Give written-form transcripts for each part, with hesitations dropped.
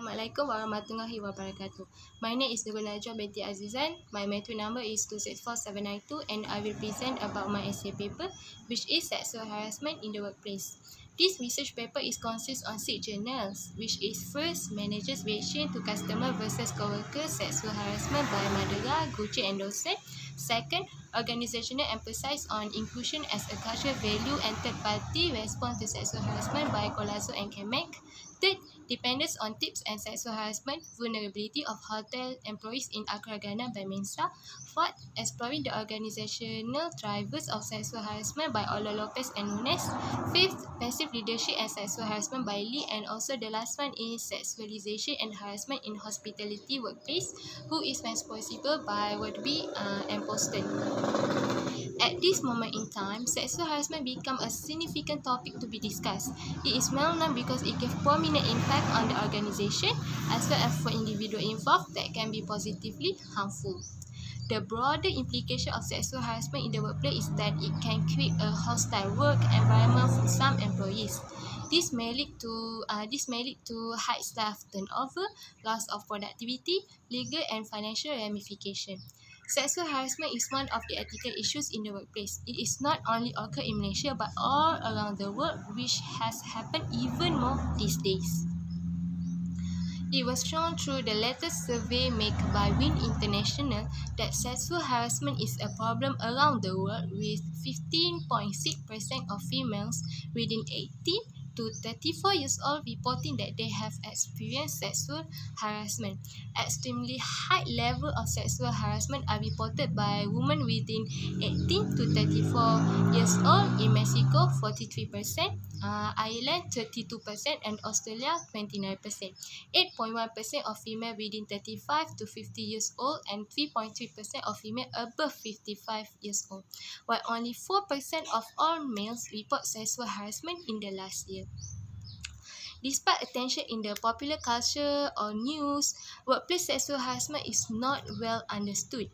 Assalamualaikum warahmatullahi wabarakatuh. My name is Nurul binti Azizan. My matric number is 264792 and I will present about my essay paper, which is sexual harassment in the workplace. This research paper is consists on 6 journals, which is first, managers' reaction to customer versus coworker sexual harassment by Madara, Gucci and docent. Second, organizational emphasis on inclusion as a cultural value and third-party response to sexual harassment by Colazo and Kemek. Third, dependence on tips and sexual harassment, vulnerability of hotel employees in Akragana by Mensa. Fourth, exploring the organizational drivers of sexual harassment by Ola Lopez and Nunes. Fifth, passive leadership and sexual harassment by Lee. And also the last one is sexualization and harassment in hospitality workplace, who is responsible by Woodby and Poston. At this moment in time, sexual harassment become a significant topic to be discussed. It is well known because it gives prominent impact on the organization as well as for individuals involved that can be positively harmful. The broader implication of sexual harassment in the workplace is that it can create a hostile work environment for some employees. This may lead to high staff turnover, loss of productivity, legal and financial ramification. Sexual harassment is one of the ethical issues in the workplace. It is not only occur in Malaysia but all around the world, which has happened even more these days. It was shown through the latest survey made by WIN International that sexual harassment is a problem around the world, with 15.6% of females within 18 to 34 years old reporting that they have experienced sexual harassment. Extremely high level of sexual harassment are reported by women within 18 to 34 years old in Mexico, 43%, Ireland, 32%, and Australia, 29%. 8.1% of female within 35 to 50 years old and 3.3% of female above 55 years old, while only 4% of all males report sexual harassment in the last year. Despite attention in the popular culture or news, workplace sexual harassment is not well understood.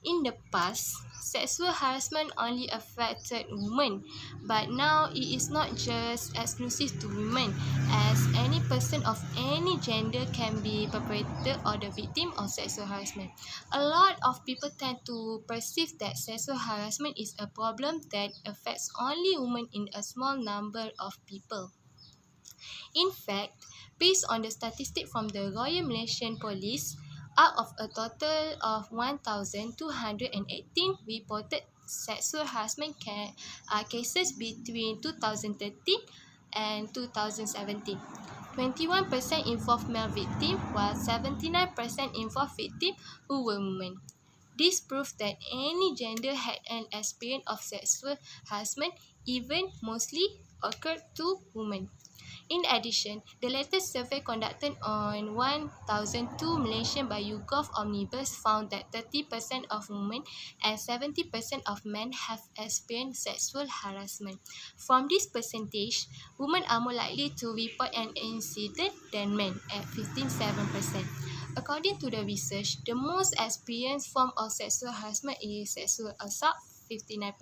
In the past, sexual harassment only affected women, but now it is not just exclusive to women, as any person of any gender can be perpetrator or the victim of sexual harassment. A lot of people tend to perceive that sexual harassment is a problem that affects only women in a small number of people. In fact, based on the statistic from the Royal Malaysian Police, out of a total of 1,218 reported sexual harassment cases between 2013 and 2017. 21% involved male victims, while 79% involved victims who were women. This proves that any gender had an experience of sexual harassment, even mostly occurred to women. In addition, the latest survey conducted on 1,002 Malaysian by YouGov Omnibus found that 30% of women and 70% of men have experienced sexual harassment. From this percentage, women are more likely to report an incident than men at 57%. According to the research, the most experienced form of sexual harassment is sexual assault, 59%,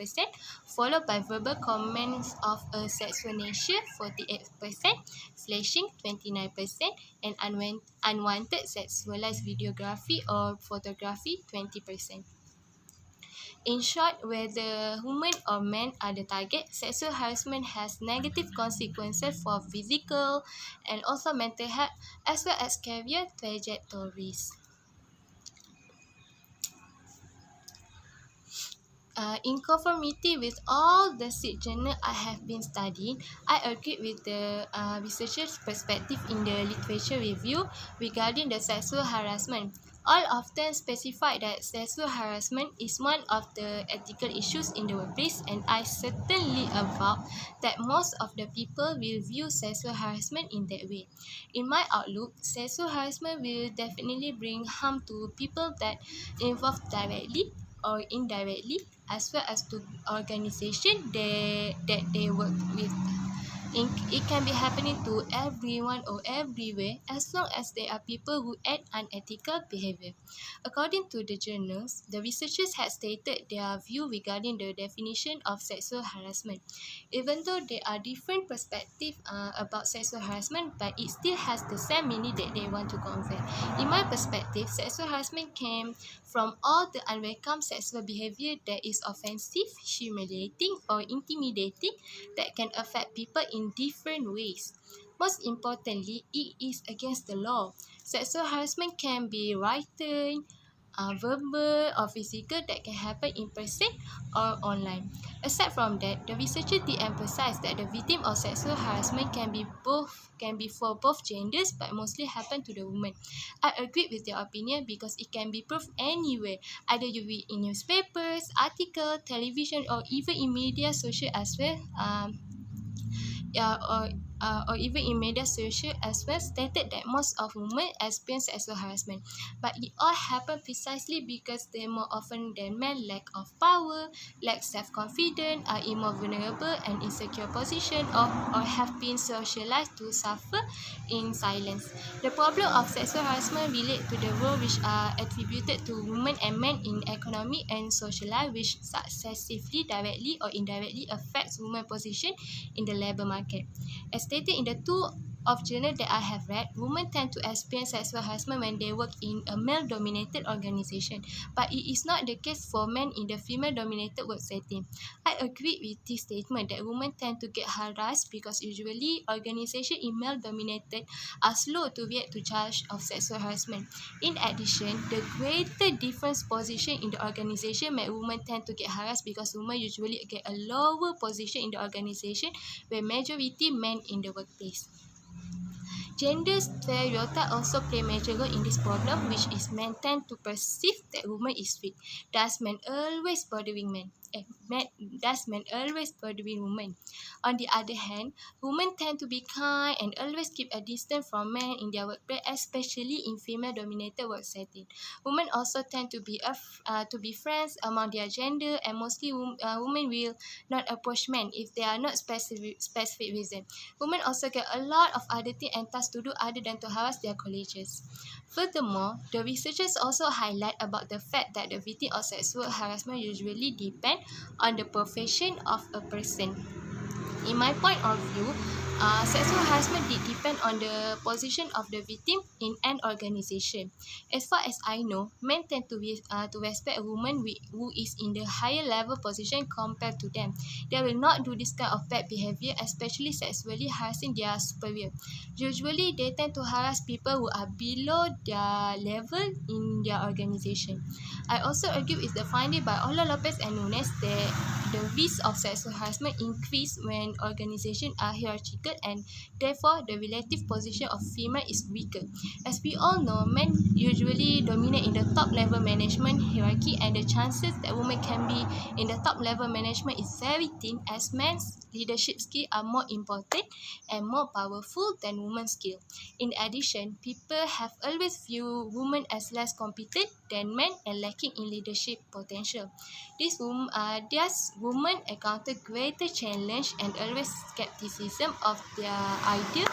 followed by verbal comments of a sexual nature, 48%, flashing, 29%, and unwanted sexualized videography or photography, 20%. In short, whether women or men are the target, sexual harassment has negative consequences for physical and also mental health, as well as career trajectories. In conformity with all the 6 journals I have been studying, I agree with the researchers' perspective in the literature review regarding the sexual harassment. All of them specify that sexual harassment is one of the ethical issues in the workplace, and I certainly avow that most of the people will view sexual harassment in that way. In my outlook, sexual harassment will definitely bring harm to people that involved directly or indirectly, as well as to organization that they work with. It can be happening to everyone or everywhere as long as there are people who act unethical behavior. According to the journals, the researchers had stated their view regarding the definition of sexual harassment. Even though there are different perspectives about sexual harassment, but it still has the same meaning that they want to convey. In my perspective, sexual harassment came from all the unwelcome sexual behavior that is offensive, humiliating, or intimidating that can affect people in different ways. Most importantly, it is against the law. Sexual harassment can be written, verbal or physical that can happen in person or online. Aside from that, the researcher did emphasize that the victim of sexual harassment can be for both genders but mostly happen to the woman. I agree with their opinion because it can be proved anywhere, either you read in newspapers, article, television, or even in media social as well. Yeah, or even in media social as well stated that most of women experience sexual harassment, but it all happen precisely because they more often than men lack of power, lack self-confidence, are in more vulnerable and insecure position, or have been socialized to suffer in silence. The problem of sexual harassment relate to the role which are attributed to women and men in economic and social life, which successively directly or indirectly affects women's position in the labor market. As stated in the two of journal that I have read, women tend to experience sexual harassment when they work in a male-dominated organization, but it is not the case for men in the female-dominated work setting. I agree with this statement that women tend to get harassed because usually organizations in male-dominated are slow to react to charge of sexual harassment. In addition, the greater difference position in the organization make women tend to get harassed because women usually get a lower position in the organization where majority men in the workplace. Gender stereotypes also play a major role in this problem, which is men tend to perceive that woman is weak. Thus, men always bothering men. Thus, men always bothering women. On the other hand, women tend to be kind and always keep a distance from men in their workplace, especially in female-dominated work setting. Women also tend to be friends among their gender, and mostly women will not approach men if they are not specific reason. Women also get a lot of other things and tasks to do other than to harass their colleagues. Furthermore, the researchers also highlight about the fact that the victim of sexual harassment usually depend on the profession of a person. In my point of view, sexual harassment did depend on the position of the victim in an organization. As far as I know, men tend to respect a woman who is in the higher level position compared to them. They will not do this kind of bad behavior, especially sexually harassing their superior. Usually, they tend to harass people who are below their level in their organization. I also agree with the finding by Ola Lopez and Nunes that the risk of sexual harassment increase when organizations are hierarchical and therefore the relative position of female is weaker. As we all know, men usually dominate in the top level management hierarchy, and the chances that women can be in the top level management is very thin, as men's leadership skills are more important and more powerful than women's skills. In addition, people have always viewed women as less competent than men and lacking in leadership potential. Thus, women encounter greater challenge and always skepticism of their idea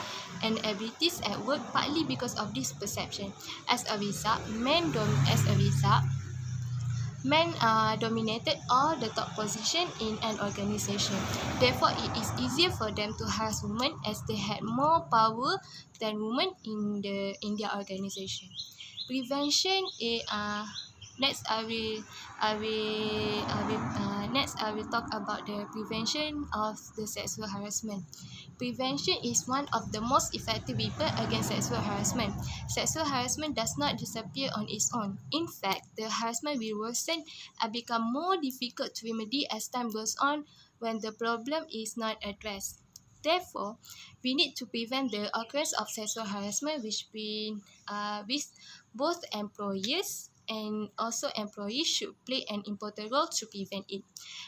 and abilities at work, partly because of this perception. As a result, men dominated all the top position in an organization. Therefore, it is easier for them to harass women as they had more power than women in their organization. Prevention is next. Next I will talk about the prevention of the sexual harassment. Prevention is one of the most effective weapons against sexual harassment. Sexual harassment does not disappear on its own. In fact, the harassment will worsen and become more difficult to remedy as time goes on when the problem is not addressed. Therefore, we need to prevent the occurrence of sexual harassment, which both employers and also employees should play an important role to prevent it.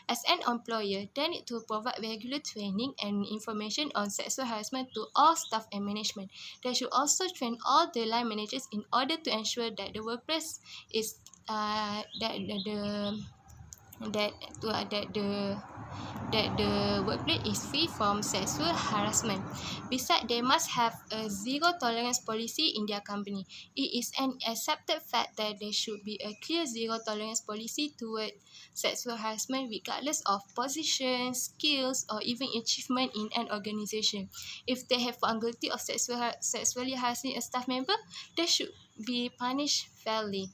As an employer, they need to provide regular training and information on sexual harassment to all staff and management. They should also train all the line managers in order to ensure that the workplace is that that the workplace is free from sexual harassment. Besides, they must have a zero tolerance policy in their company. It is an accepted fact that there should be a clear zero tolerance policy toward sexual harassment regardless of position, skills, or even achievement in an organization. If they have found guilty of sexually harassing a staff member, they should be punished fairly.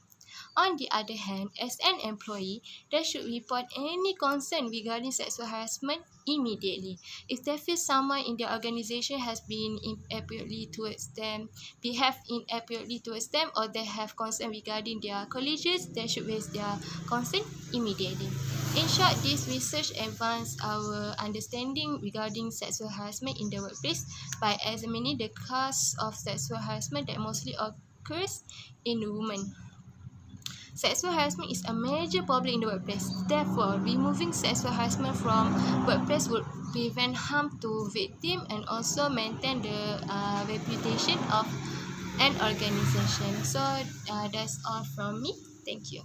On the other hand, as an employee, they should report any concern regarding sexual harassment immediately. If they feel someone in their organization has been behaved inappropriately towards them, or they have concern regarding their colleagues, they should raise their concern immediately. In short, this research advanced our understanding regarding sexual harassment in the workplace by examining the cause of sexual harassment that mostly occurs in women. Sexual harassment is a major problem in the workplace. Therefore, removing sexual harassment from workplace would prevent harm to victims and also maintain the reputation of an organization. So that's all from me. Thank you.